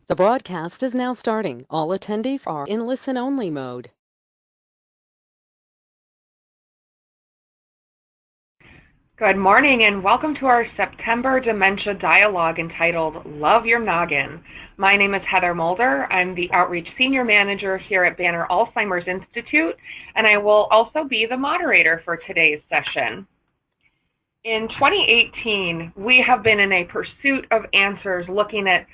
The broadcast is now starting. All attendees are in listen-only mode. Good morning and welcome to our September Dementia Dialogue entitled Love Your Noggin. My name is Heather Mulder. I'm the Outreach Senior Manager here at Banner Alzheimer's Institute, and I will also be the moderator for today's session. In 2018, we have been in a pursuit of answers looking at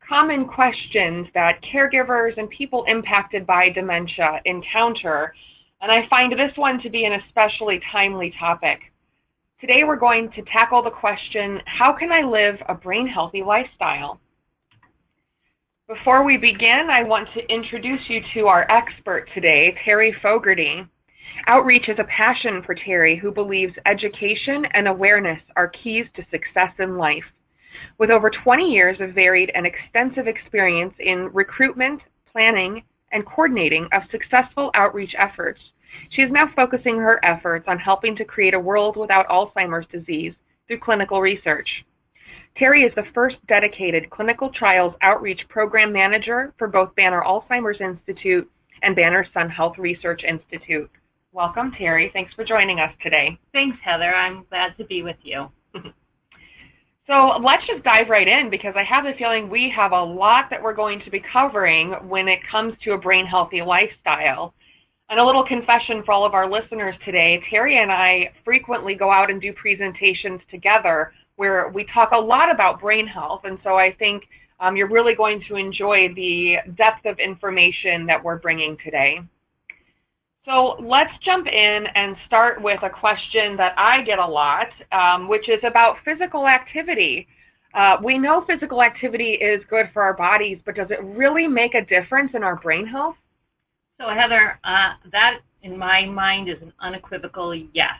common questions that caregivers and people impacted by dementia encounter, and I find this one to be an especially timely topic. Today we're going to tackle the question, how can I live a brain-healthy lifestyle? Before we begin, I want to introduce you to our expert today, Terry Fogarty. Outreach is a passion for Terry, who believes education and awareness are keys to success in life. With over 20 years of varied and extensive experience in recruitment, planning, and coordinating of successful outreach efforts, she is now focusing her efforts on helping to create a world without Alzheimer's disease through clinical research. Terry is the first dedicated clinical trials outreach program manager for both Banner Alzheimer's Institute and Banner Sun Health Research Institute. Welcome, Terry. Thanks for joining us today. Thanks, Heather. I'm glad to be with you. So let's just dive right in, because I have the feeling we have a lot that we're going to be covering when it comes to a brain-healthy lifestyle. And a little confession for all of our listeners today, Terry and I frequently go out and do presentations together where we talk a lot about brain health, and so I think you're really going to enjoy the depth of information that we're bringing today. So let's jump in and start with a question that I get a lot, which is about physical activity. We know physical activity is good for our bodies, but does it really make a difference in our brain health? So, Heather, that in my mind is an unequivocal yes.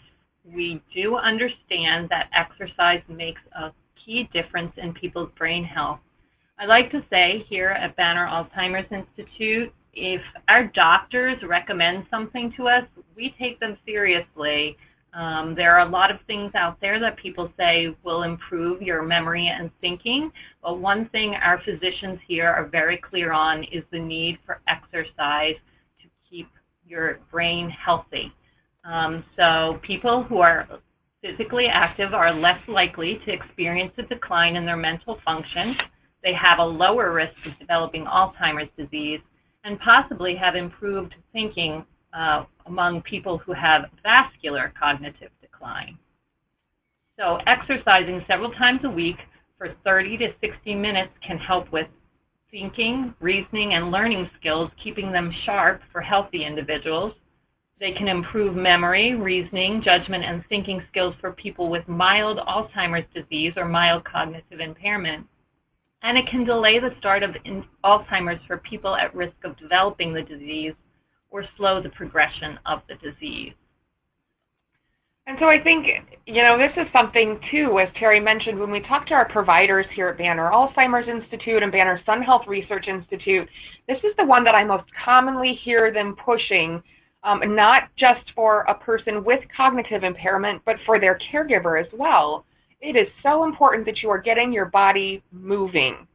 We do understand that exercise makes a key difference in people's brain health. I like to say here at Banner Alzheimer's Institute, if our doctors recommend something to us, we take them seriously. There are a lot of things out there that people say will improve your memory and thinking, but one thing our physicians here are very clear on is the need for exercise to keep your brain healthy. So people who are physically active are less likely to experience a decline in their mental function. They have a lower risk of developing Alzheimer's disease, and possibly have improved thinking among people who have vascular cognitive decline. So exercising several times a week for 30 to 60 minutes can help with thinking, reasoning, and learning skills, keeping them sharp for healthy individuals. They can improve memory, reasoning, judgment, and thinking skills for people with mild Alzheimer's disease or mild cognitive impairment. And it can delay the start of Alzheimer's for people at risk of developing the disease or slow the progression of the disease. And so I think, this is something, too, as Terry mentioned, when we talk to our providers here at Banner Alzheimer's Institute and Banner Sun Health Research Institute, this is the one that I most commonly hear them pushing, not just for a person with cognitive impairment, but for their caregiver as well. It is so important that you are getting your body moving.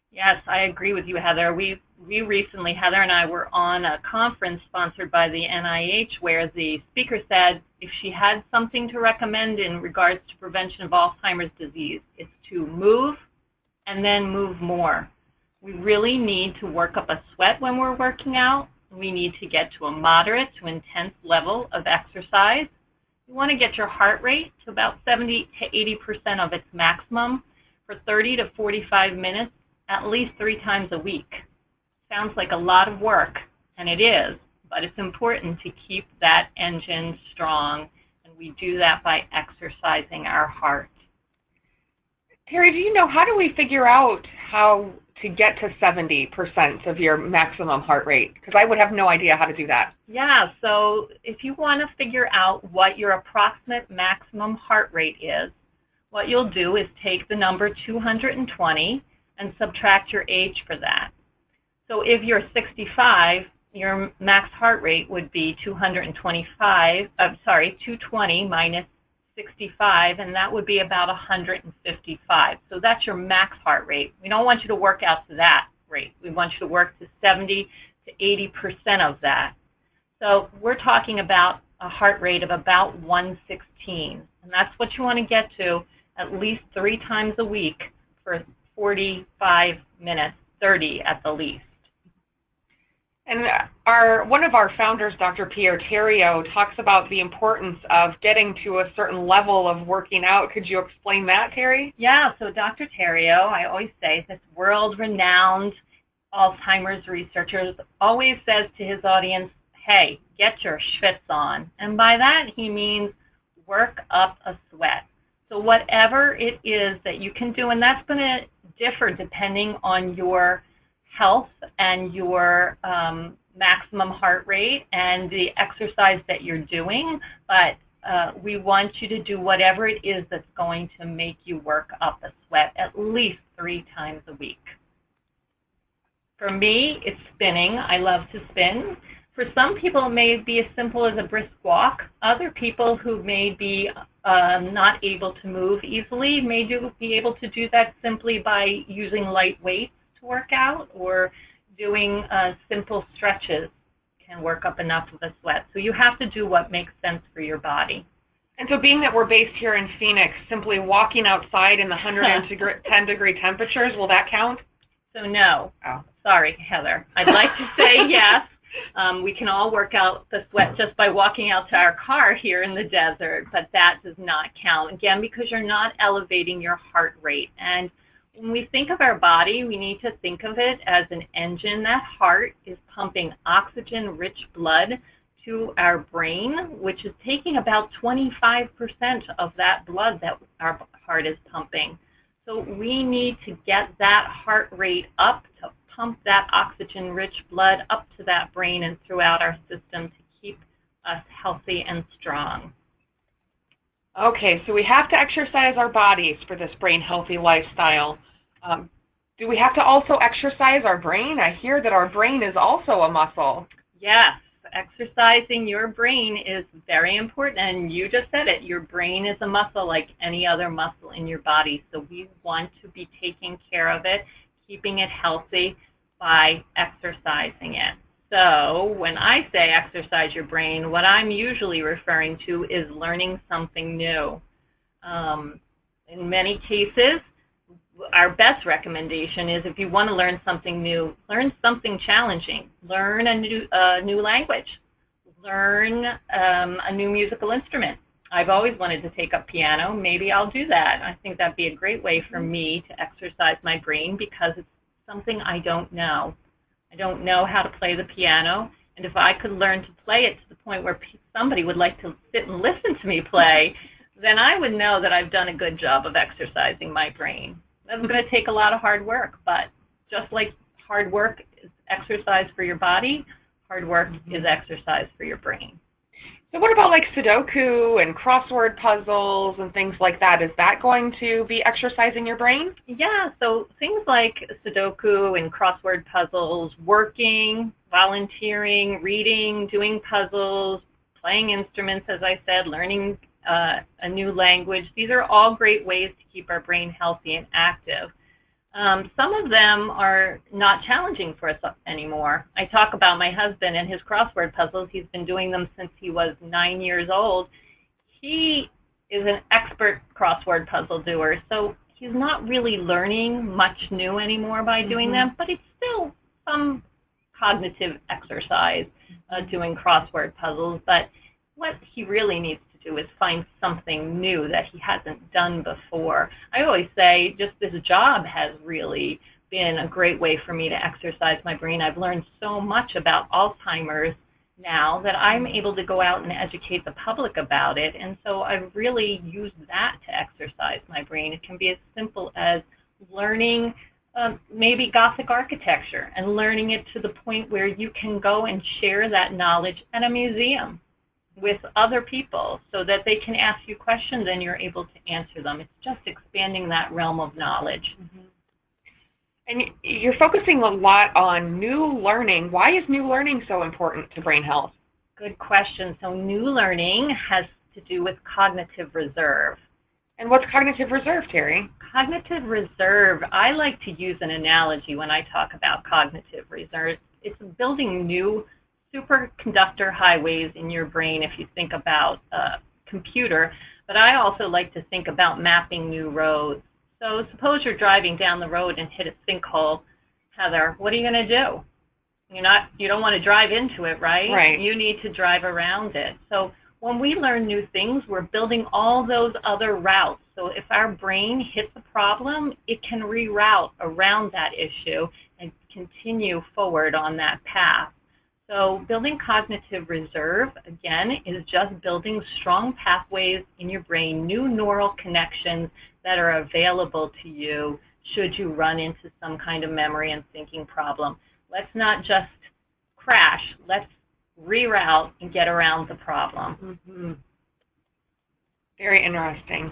Yes, I agree with you, Heather. We recently, Heather and I were on a conference sponsored by the NIH where the speaker said if she had something to recommend in regards to prevention of Alzheimer's disease, it's to move and then move more. We really need to work up a sweat when we're working out. We need to get to a moderate to intense level of exercise. You want to get your heart rate to about 70 to 80% of its maximum for 30 to 45 minutes, at least 3 times a week. Sounds like a lot of work, and it is, but it's important to keep that engine strong, and we do that by exercising our heart. Terry, how do we figure out how to get to 70% of your maximum heart rate? Because I would have no idea how to do that. Yeah, so if you want to figure out what your approximate maximum heart rate is, what you'll do is take the number 220 and subtract your age for that. So if you're 65, your max heart rate would be 220 minus 65, and that would be about 155. So that's your max heart rate. We don't want you to work out to that rate. rate. We want you to work to 70 to 80% of that. So we're talking about a heart rate of about 116, and that's what you want to get to at least 3 times a week for 45 minutes, 30 at the least. And one of our founders, Dr. Pierre Theriault, talks about the importance of getting to a certain level of working out. Could you explain that, Terry? Yeah, so Dr. Theriault, I always say, this world-renowned Alzheimer's researcher, always says to his audience, hey, get your schwitz on. And by that, he means work up a sweat. So whatever it is that you can do, and that's going to differ depending on your health and your maximum heart rate and the exercise that you're doing, but we want you to do whatever it is that's going to make you work up a sweat at least 3 times a week. For me, it's spinning. I love to spin. For some people, it may be as simple as a brisk walk. Other people who may be not able to move easily may be able to do that simply by using light weights to work out, or doing simple stretches can work up enough of a sweat. So you have to do what makes sense for your body. And so being that we're based here in Phoenix, simply walking outside in the 110-degree temperatures, will that count? So no. Oh. Sorry, Heather. I'd like to say yes. We can all work out the sweat just by walking out to our car here in the desert, but that does not count, again, because you're not elevating your heart rate. And when we think of our body, we need to think of it as an engine. That heart is pumping oxygen-rich blood to our brain, which is taking about 25% of that blood that our heart is pumping. So we need to get that heart rate up to pump that oxygen-rich blood up to that brain and throughout our system to keep us healthy and strong. Okay, so we have to exercise our bodies for this brain-healthy lifestyle. Do we have to also exercise our brain? I hear that our brain is also a muscle. Yes, exercising your brain is very important, and you just said it. Your brain is a muscle like any other muscle in your body, so we want to be taking care of it, keeping it healthy by exercising it. So when I say exercise your brain, what I'm usually referring to is learning something new. In many cases, our best recommendation is if you want to learn something new, learn something challenging. Learn a new language. Learn a new musical instrument. I've always wanted to take up piano. Maybe I'll do that. I think that'd be a great way for me to exercise my brain because it's something I don't know. I don't know how to play the piano, and if I could learn to play it to the point where somebody would like to sit and listen to me play, then I would know that I've done a good job of exercising my brain. That's going to take a lot of hard work, but just like hard work is exercise for your body, hard work is exercise for your brain. So what about like Sudoku and crossword puzzles and things like that? Is that going to be exercising your brain? Yeah, so things like Sudoku and crossword puzzles, working, volunteering, reading, doing puzzles, playing instruments, as I said, learning a new language. These are all great ways to keep our brain healthy and active. Some of them are not challenging for us anymore. I talk about my husband and his crossword puzzles. He's been doing them since he was 9 years old. He is an expert crossword puzzle doer, so he's not really learning much new anymore by doing them, but it's still some cognitive exercise doing crossword puzzles. But what he really needs to do is find something new that he hasn't done before. I always say just this job has really been a great way for me to exercise my brain. I've learned so much about Alzheimer's now that I'm able to go out and educate the public about it, and so I've really used that to exercise my brain. It can be as simple as learning maybe Gothic architecture and learning it to the point where you can go and share that knowledge at a museum with other people so that they can ask you questions and you're able to answer them. It's just expanding that realm of knowledge. And you're focusing a lot on new learning. Why is new learning so important to brain health? Good question. So new learning has to do with cognitive reserve. And what's cognitive reserve, Terry? Cognitive reserve, I like to use an analogy when I talk about cognitive reserve. It's building new superconductor highways in your brain if you think about a computer, but I also like to think about mapping new roads. So suppose you're driving down the road and hit a sinkhole, Heather, what are you going to do? You don't want to drive into it, right? Right. You need to drive around it. So when we learn new things, we're building all those other routes. So if our brain hits a problem, it can reroute around that issue and continue forward on that path. So building cognitive reserve, again, is just building strong pathways in your brain, new neural connections that are available to you should you run into some kind of memory and thinking problem. Let's not just crash. Let's reroute and get around the problem. Mm-hmm. Very interesting.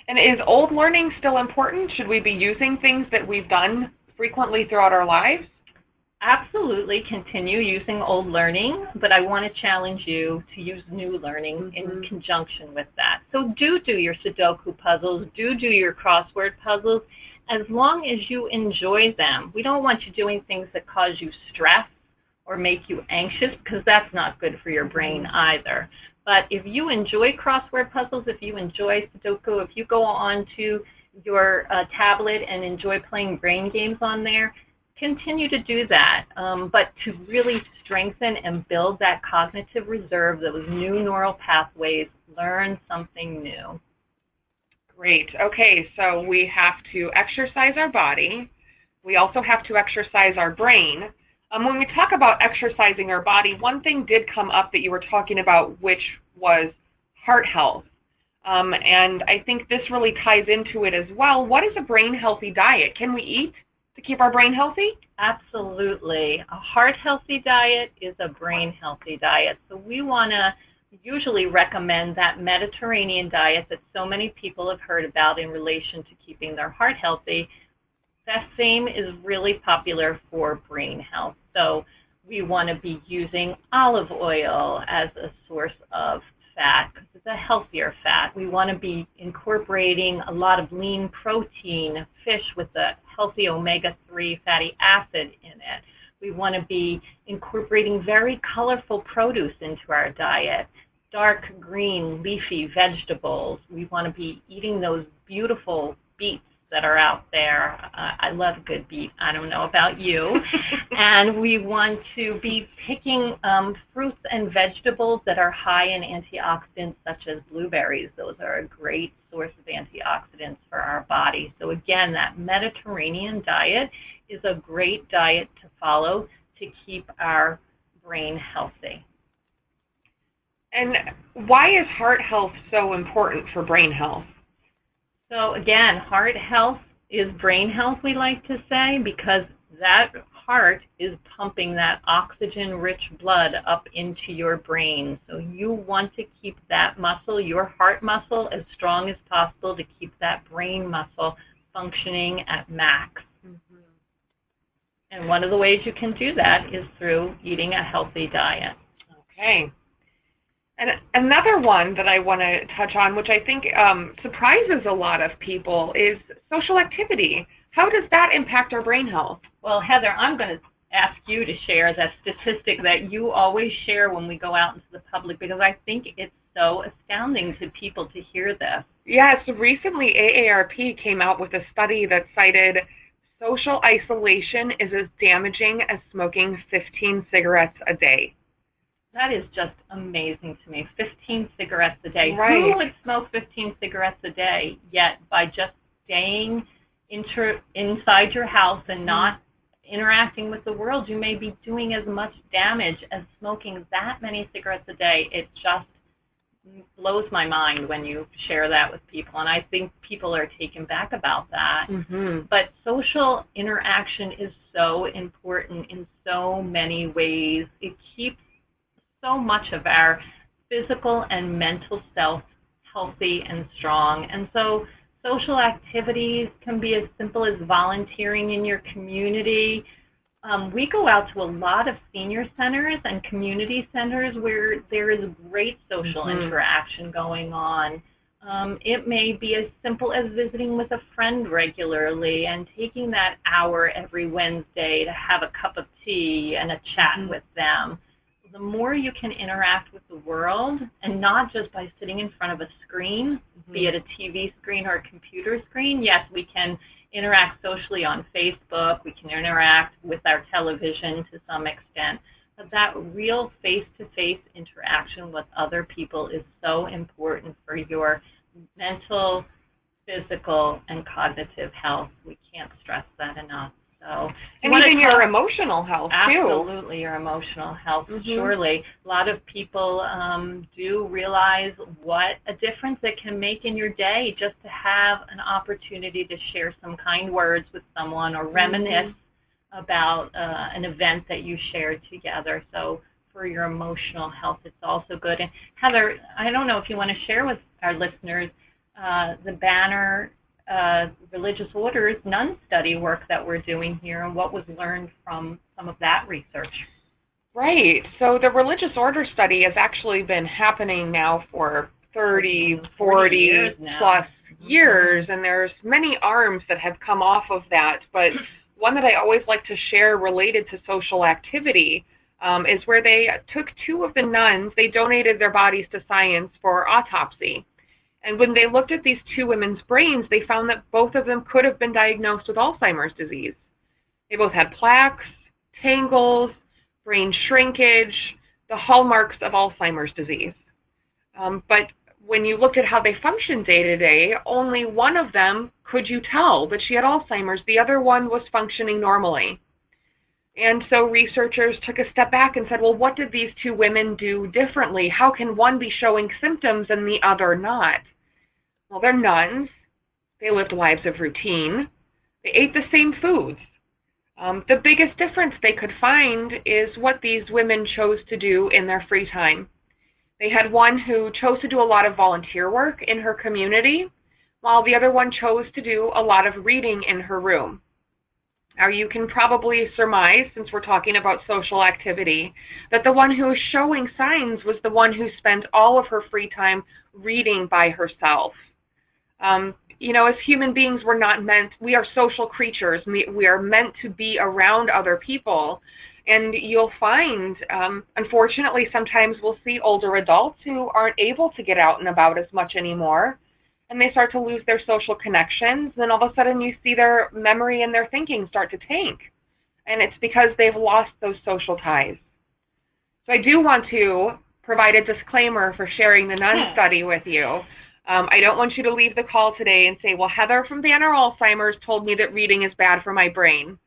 And is old learning still important? Should we be using things that we've done frequently throughout our lives? Absolutely continue using old learning, but I want to challenge you to use new learning in conjunction with that. So do your Sudoku puzzles, do your crossword puzzles, as long as you enjoy them. We don't want you doing things that cause you stress or make you anxious, because that's not good for your brain either. But if you enjoy crossword puzzles, if you enjoy Sudoku, if you go onto your tablet and enjoy playing brain games on there, continue to do that. But to really strengthen and build that cognitive reserve, those new neural pathways, learn something new. Great. Okay, so we have to exercise our body. We also have to exercise our brain. When we talk about exercising our body, one thing did come up that you were talking about, which was heart health. And I think this really ties into it as well. What is a brain-healthy diet? Can we eat to keep our brain healthy? Absolutely. A heart-healthy diet is a brain-healthy diet. So we want to usually recommend that Mediterranean diet that so many people have heard about in relation to keeping their heart healthy. That same is really popular for brain health. So we want to be using olive oil as a source of fat because it's a healthier fat. We want to be incorporating a lot of lean protein, fish with a healthy omega-3 fatty acid in it. We want to be incorporating very colorful produce into our diet, dark green leafy vegetables. We want to be eating those beautiful beets that are out there. I love a good beet. I don't know about you. And we want to be picking fruits and vegetables that are high in antioxidants, such as blueberries. Those are a great source of antioxidants for our body. So again, that Mediterranean diet is a great diet to follow to keep our brain healthy. And why is heart health so important for brain health? So again, heart health is brain health, we like to say, because that heart is pumping that oxygen-rich blood up into your brain. So you want to keep that muscle, your heart muscle, as strong as possible to keep that brain muscle functioning at max. Mm-hmm. And one of the ways you can do that is through eating a healthy diet. Okay. And another one that I want to touch on, which I think surprises a lot of people, is social activity. How does that impact our brain health? Well, Heather, I'm going to ask you to share that statistic that you always share when we go out into the public, because I think it's so astounding to people to hear this. Yes, recently AARP came out with a study that cited social isolation is as damaging as smoking 15 cigarettes a day. That is just amazing to me. 15 cigarettes a day. Right. Who would smoke 15 cigarettes a day? Yet by just staying inside your house and not interacting with the world, you may be doing as much damage as smoking that many cigarettes a day. It just blows my mind when you share that with people, and I think people are taken back about that. Mm-hmm. But social interaction is so important in so many ways. It keeps so much of our physical and mental self healthy and strong. And so social activities can be as simple as volunteering in your community. We go out to a lot of senior centers and community centers where there is great social interaction going on. It may be as simple as visiting with a friend regularly and taking that hour every Wednesday to have a cup of tea and a chat with them. The more you can interact with the world, and not just by sitting in front of a screen, be it a TV screen or a computer screen. Yes, we can interact socially on Facebook. We can interact with our television to some extent. But that real face-to-face interaction with other people is so important for your mental, physical, and cognitive health. We can't stress that enough. So, and even your emotional health, too. Absolutely, your emotional health, surely. A lot of people do realize what a difference it can make in your day just to have an opportunity to share some kind words with someone or reminisce about an event that you shared together. So for your emotional health, it's also good. And Heather, I don't know if you want to share with our listeners the Banner Religious Orders nun study work that we're doing here and what was learned from some of that research. Right. So the religious order study has actually been happening now for 30, 40 plus years, and there's many arms that have come off of that, but one that I always like to share related to social activity is where they took two of the nuns, they donated their bodies to science for autopsy. And when they looked at these two women's brains, they found that both of them could have been diagnosed with Alzheimer's disease. They both had plaques, tangles, brain shrinkage, the hallmarks of Alzheimer's disease. But when you looked at how they functioned day to day, only one of them could you tell that she had Alzheimer's. The other one was functioning normally. And so researchers took a step back and said, well, what did these two women do differently? How can one be showing symptoms and the other not? Well, they're nuns. They lived lives of routine. They ate the same foods. The biggest difference they could find is what these women chose to do in their free time. They had one who chose to do a lot of volunteer work in her community, while the other one chose to do a lot of reading in her room. Now, you can probably surmise, since we're talking about social activity, that the one who was showing signs was the one who spent all of her free time reading by herself. As human beings, we are social creatures. We are meant to be around other people. And you'll find, unfortunately, sometimes we'll see older adults who aren't able to get out and about as much anymore, and they start to lose their social connections, and all of a sudden you see their memory and their thinking start to tank. And it's because they've lost those social ties. So I do want to provide a disclaimer for sharing the nun study with you. I don't want you to leave the call today and say, well, Heather from Banner Alzheimer's told me that reading is bad for my brain.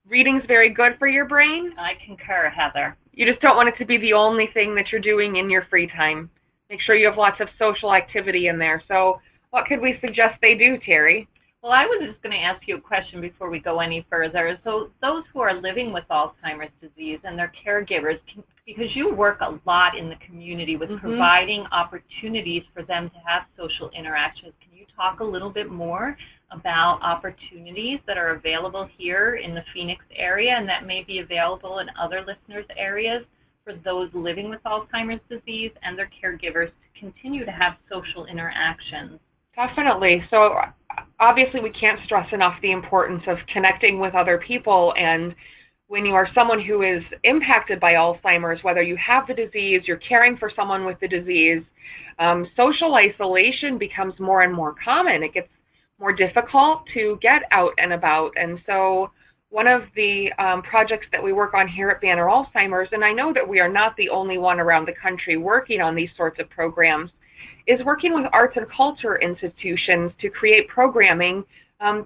Reading's very good for your brain. I concur, Heather. You just don't want it to be the only thing that you're doing in your free time. Make sure you have lots of social activity in there. So what could we suggest they do, Terry? Well, I was just going to ask you a question before we go any further. So those who are living with Alzheimer's disease and their caregivers, because you work a lot in the community with providing opportunities for them to have social interactions, can you talk a little bit more about opportunities that are available here in the Phoenix area and that may be available in other listeners' areas for those living with Alzheimer's disease and their caregivers to continue to have social interactions? Definitely. So obviously we can't stress enough the importance of connecting with other people, and when you are someone who is impacted by Alzheimer's, whether you have the disease, you're caring for someone with the disease, social isolation becomes more and more common. It gets more difficult to get out and about. And so one of the projects that we work on here at Banner Alzheimer's, and I know that we are not the only one around the country working on these sorts of programs, is working with arts and culture institutions to create programming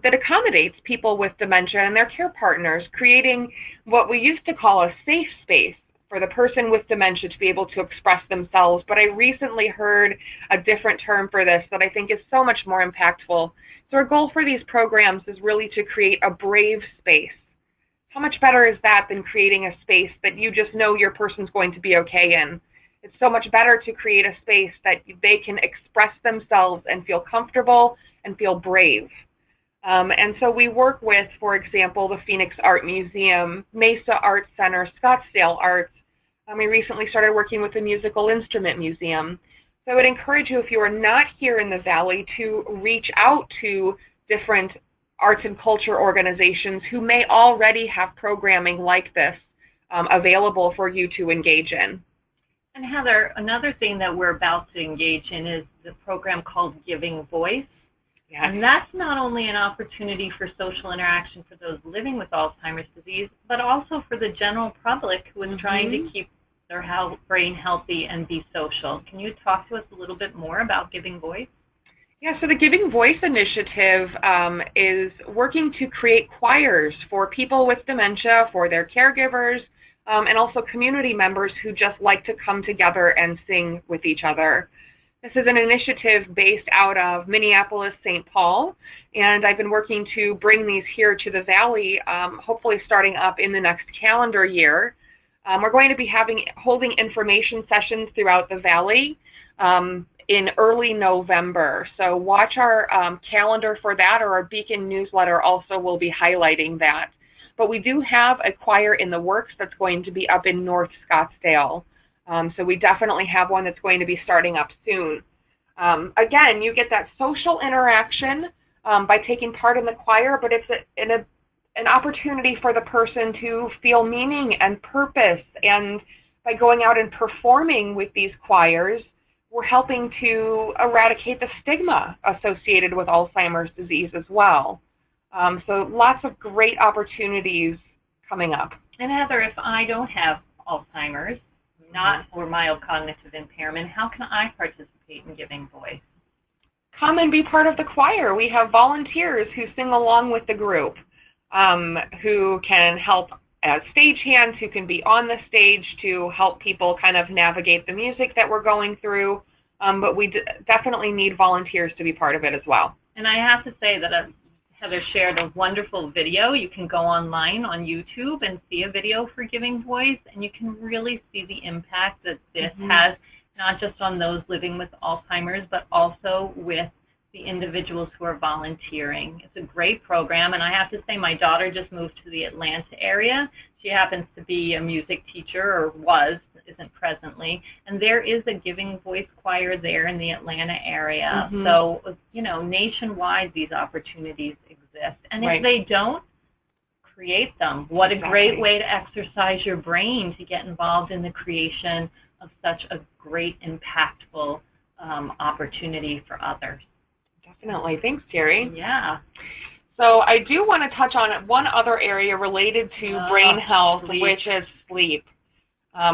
that accommodates people with dementia and their care partners, creating what we used to call a safe space for the person with dementia to be able to express themselves. But I recently heard a different term for this that I think is so much more impactful. So our goal for these programs is really to create a brave space. How much better is that than creating a space that you just know your person's going to be okay in? It's so much better to create a space that they can express themselves and feel comfortable and feel brave. And so we work with, for example, the Phoenix Art Museum, Mesa Art Center, Scottsdale Arts. We recently started working with the Musical Instrument Museum. So I would encourage you, if you are not here in the Valley, to reach out to different arts and culture organizations who may already have programming like this available for you to engage in. And Heather, another thing that we're about to engage in is the program called Giving Voice. Yes. And that's not only an opportunity for social interaction for those living with Alzheimer's disease, but also for the general public who is trying to keep their brain healthy and be social. Can you talk to us a little bit more about Giving Voice? Yeah, so the Giving Voice initiative is working to create choirs for people with dementia, for their caregivers, and also community members who just like to come together and sing with each other. This is an initiative based out of Minneapolis, St. Paul, and I've been working to bring these here to the Valley, hopefully starting up in the next calendar year. We're going to be holding information sessions throughout the Valley in early November. So watch our calendar for that, or our Beacon newsletter also will be highlighting that. But we do have a choir in the works that's going to be up in North Scottsdale. So we definitely have one that's going to be starting up soon. Again, you get that social interaction by taking part in the choir, but it's an opportunity for the person to feel meaning and purpose. And by going out and performing with these choirs, we're helping to eradicate the stigma associated with Alzheimer's disease as well. So lots of great opportunities coming up. And Heather, if I don't have Alzheimer's, or mild cognitive impairment, how can I participate in Giving Voice? Come and be part of the choir. We have volunteers who sing along with the group, who can help as stagehands, who can be on the stage to help people kind of navigate the music that we're going through. But we definitely need volunteers to be part of it as well. And I have to say that Heather shared a wonderful video. You can go online on YouTube and see a video for Giving Voice, and you can really see the impact that this has, not just on those living with Alzheimer's, but also with the individuals who are volunteering. It's a great program, and I have to say my daughter just moved to the Atlanta area. She happens to be a music teacher, or isn't presently, and there is a Giving Voice choir there in the Atlanta area. So, nationwide these opportunities exist. And if they don't, create them. What a great way to exercise your brain to get involved in the creation of such a great, impactful opportunity for others. Definitely. Thanks, Terry. Yeah. So I do want to touch on one other area related to brain health, which is sleep.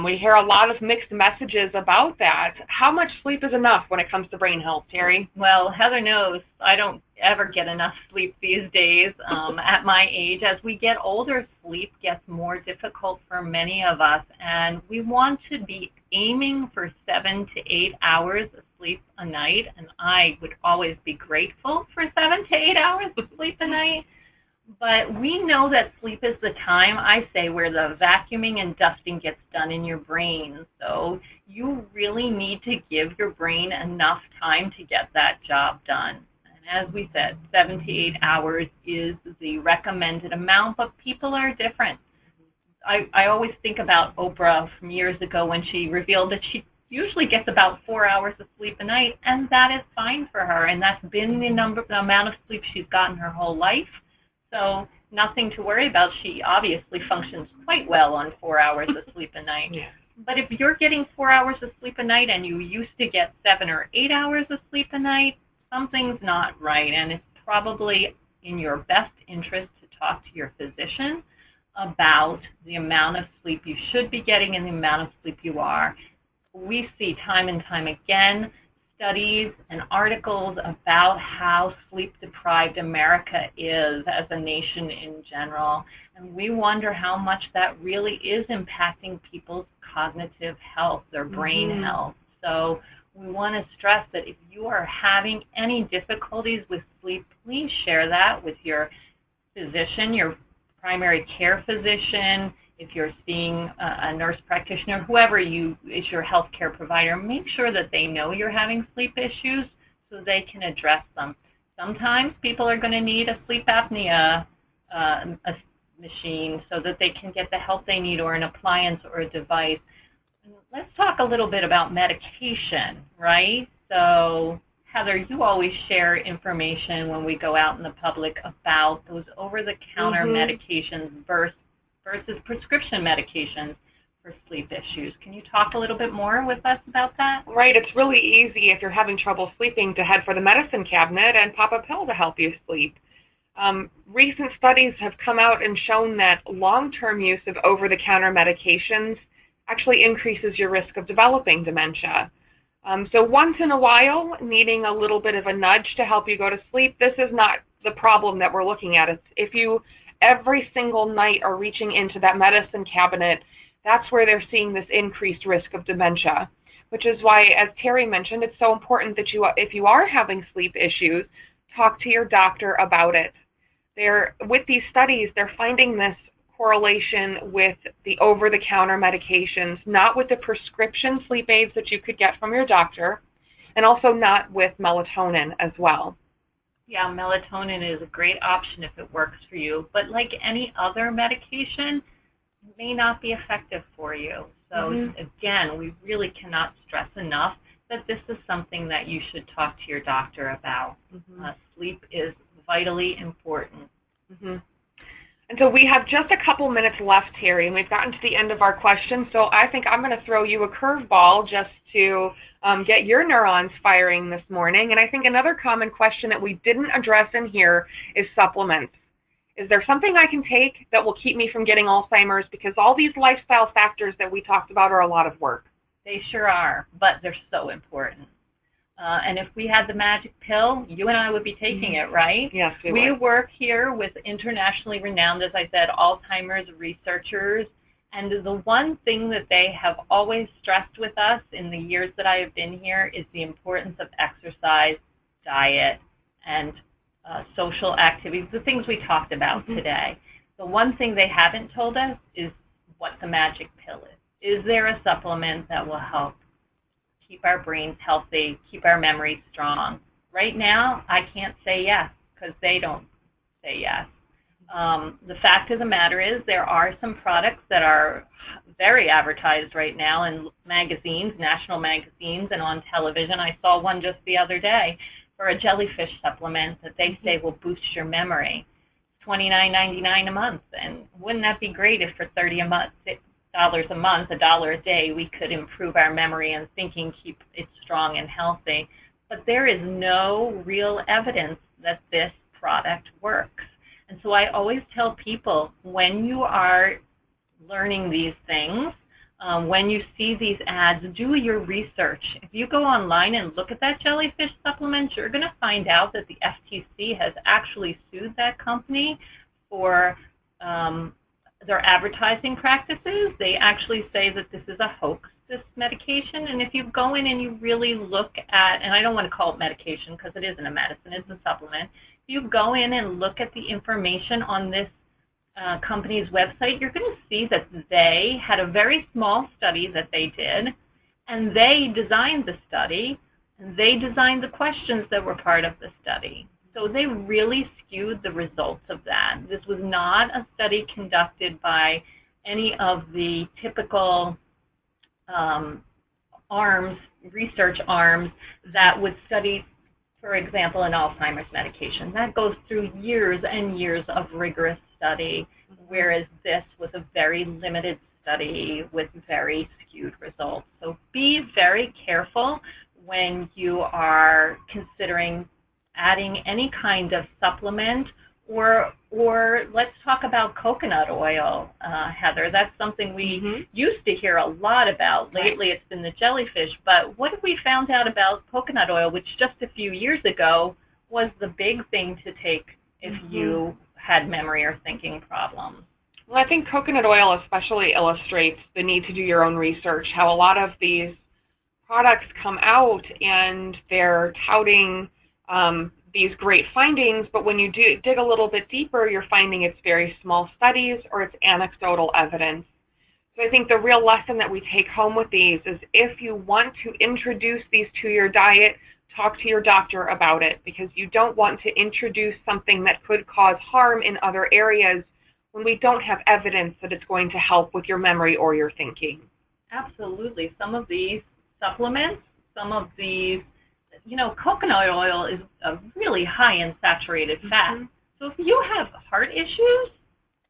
We hear a lot of mixed messages about that. How much sleep is enough when it comes to brain health, Terry? Well, Heather knows I don't ever get enough sleep these days at my age. As we get older, sleep gets more difficult for many of us, and we want to be aiming for 7 to 8 hours of sleep a night, and I would always be grateful for 7 to 8 hours of sleep a night. But we know that sleep is the time, I say, where the vacuuming and dusting gets done in your brain. So you really need to give your brain enough time to get that job done. And as we said, 7 to 8 hours is the recommended amount, but people are different. I always think about Oprah from years ago when she revealed that she usually gets about 4 hours of sleep a night, and that is fine for her. And that's been the amount of sleep she's gotten her whole life. So nothing to worry about. She obviously functions quite well on 4 hours of sleep a night. Yeah. But if you're getting 4 hours of sleep a night and you used to get 7 or 8 hours of sleep a night, something's not right. And it's probably in your best interest to talk to your physician about the amount of sleep you should be getting and the amount of sleep you are. We see time and time again studies and articles about how sleep-deprived America is as a nation in general, and we wonder how much that really is impacting people's cognitive health, their brain health. So we want to stress that if you are having any difficulties with sleep, please share that with your physician, your primary care physician. If you're seeing a nurse practitioner, whoever is your healthcare provider, make sure that they know you're having sleep issues so they can address them. Sometimes people are going to need a sleep apnea machine so that they can get the help they need, or an appliance or a device. Let's talk a little bit about medication, right? So, Heather, you always share information when we go out in the public about those over-the-counter medications versus prescription medications for sleep issues. Can you talk a little bit more with us about that? Right. It's really easy if you're having trouble sleeping to head for the medicine cabinet and pop a pill to help you sleep. Recent studies have come out and shown that long-term use of over-the-counter medications actually increases your risk of developing dementia. So once in a while, needing a little bit of a nudge to help you go to sleep, this is not the problem that we're looking at. It's if you every single night are reaching into that medicine cabinet, that's where they're seeing this increased risk of dementia, which is why, as Terry mentioned, it's so important that you, if you are having sleep issues, talk to your doctor about it. With these studies, they're finding this correlation with the over-the-counter medications, not with the prescription sleep aids that you could get from your doctor, and also not with melatonin as well. Yeah, melatonin is a great option if it works for you, but like any other medication, it may not be effective for you. So again, we really cannot stress enough that this is something that you should talk to your doctor about. Sleep is vitally important. And so we have just a couple minutes left, Terry, and we've gotten to the end of our questions, so I think I'm going to throw you a curveball just to get your neurons firing this morning. And I think another common question that we didn't address in here is supplements. Is there something I can take that will keep me from getting Alzheimer's? Because all these lifestyle factors that we talked about are a lot of work. They sure are, but they're so important. And if we had the magic pill, you and I would be taking it, right? Yes, we would. We would. work here with internationally renowned, as I said, Alzheimer's researchers. And the one thing that they have always stressed with us in the years that I have been here is the importance of exercise, diet, and social activities, the things we talked about today. The one thing they haven't told us is what the magic pill is. Is there a supplement that will help keep our brains healthy, keep our memories strong? Right now, I can't say yes because they don't say yes. The fact of the matter is there are some products that are very advertised right now in magazines, national magazines, and on television. I saw one just the other day for a jellyfish supplement that they say will boost your memory. It's $29.99 a month, and wouldn't that be great if for $30 a month, $6 a month, $1 a day, we could improve our memory and thinking, keep it strong and healthy? But there is no real evidence that this product works. And so I always tell people, when you are learning these things, when you see these ads, do your research. If you go online and look at that jellyfish supplement, you're going to find out that the FTC has actually sued that company for their advertising practices. They actually say that this is a hoax, this medication. And if you go in and you really look at, and I don't want to call it medication because it isn't a medicine, it's a supplement. If you go in and look at the information on this company's website, you're going to see that they had a very small study that they did, and they designed the study, and they designed the questions that were part of the study. So they really skewed the results of that. This was not a study conducted by any of the typical research arms that would study, for example, an Alzheimer's medication. That goes through years and years of rigorous study, whereas this was a very limited study with very skewed results. So be very careful when you are considering adding any kind of supplement, or let's talk about coconut oil, Heather. That's something we used to hear a lot about. Lately it's been the jellyfish, but what have we found out about coconut oil, which just a few years ago was the big thing to take if you had memory or thinking problems? Well, I think coconut oil especially illustrates the need to do your own research, how a lot of these products come out and they're touting these great findings, but when you dig a little bit deeper, you're finding it's very small studies or it's anecdotal evidence. So I think the real lesson that we take home with these is if you want to introduce these to your diet, talk to your doctor about it, because you don't want to introduce something that could cause harm in other areas when we don't have evidence that it's going to help with your memory or your thinking. Absolutely. Some of these supplements, some of these, coconut oil is a really high in saturated fat. Mm-hmm. So if you have heart issues,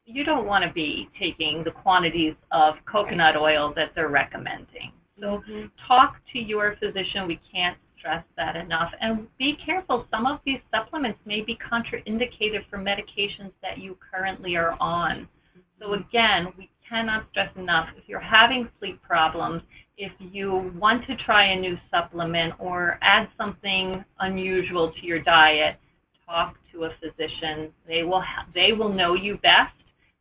you don't want to be taking the quantities of coconut oil that they're recommending. So talk to your physician. We can't stress that enough. And be careful. Some of these supplements may be contraindicated for medications that you currently are on. So again, we cannot stress enough, if you're having sleep problems, if you want to try a new supplement or add something unusual to your diet, talk to a physician. They will know you best.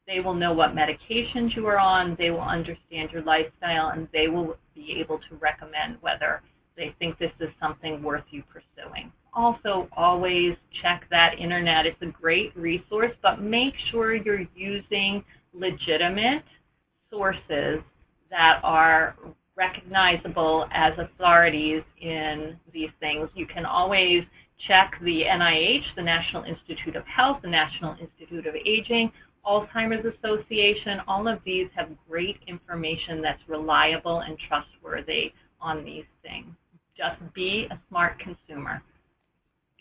They will know what medications you are on. They will understand your lifestyle, and they will be able to recommend whether they think this is something worth you pursuing. Also, always check that internet. It's a great resource, but make sure you're using legitimate sources that are recognizable as authorities in these things. You can always check the NIH, the National Institute of Health, the National Institute of Aging, Alzheimer's Association. All of these have great information that's reliable and trustworthy on these things. Just be a smart consumer.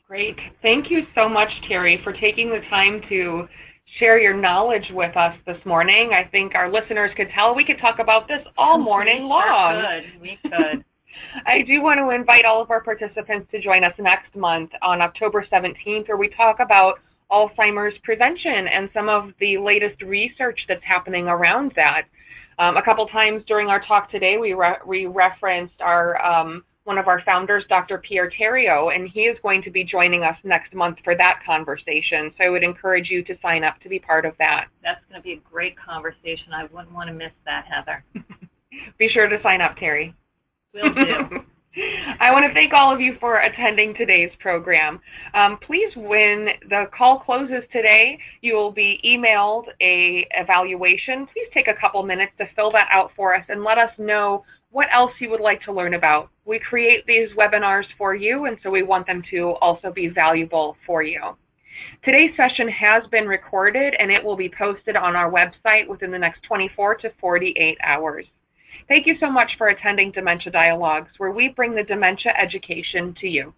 Great. Thank you so much, Terry, for taking the time to share your knowledge with us this morning. I think our listeners could tell we could talk about this all morning long. We could. I do want to invite all of our participants to join us next month on October 17th, where we talk about Alzheimer's prevention and some of the latest research that's happening around that. A couple times during our talk today, we referenced our one of our founders, Dr. Pierre Theriault, and he is going to be joining us next month for that conversation. So I would encourage you to sign up to be part of that. That's going to be a great conversation. I wouldn't want to miss that, Heather. Be sure to sign up, Terry. Will do. I want to thank all of you for attending today's program. Please, when the call closes today, you will be emailed an evaluation. Please take a couple minutes to fill that out for us and let us know what else you would like to learn about. We create these webinars for you, and so we want them to also be valuable for you. Today's session has been recorded, and it will be posted on our website within the next 24 to 48 hours. Thank you so much for attending Dementia Dialogues, where we bring the dementia education to you.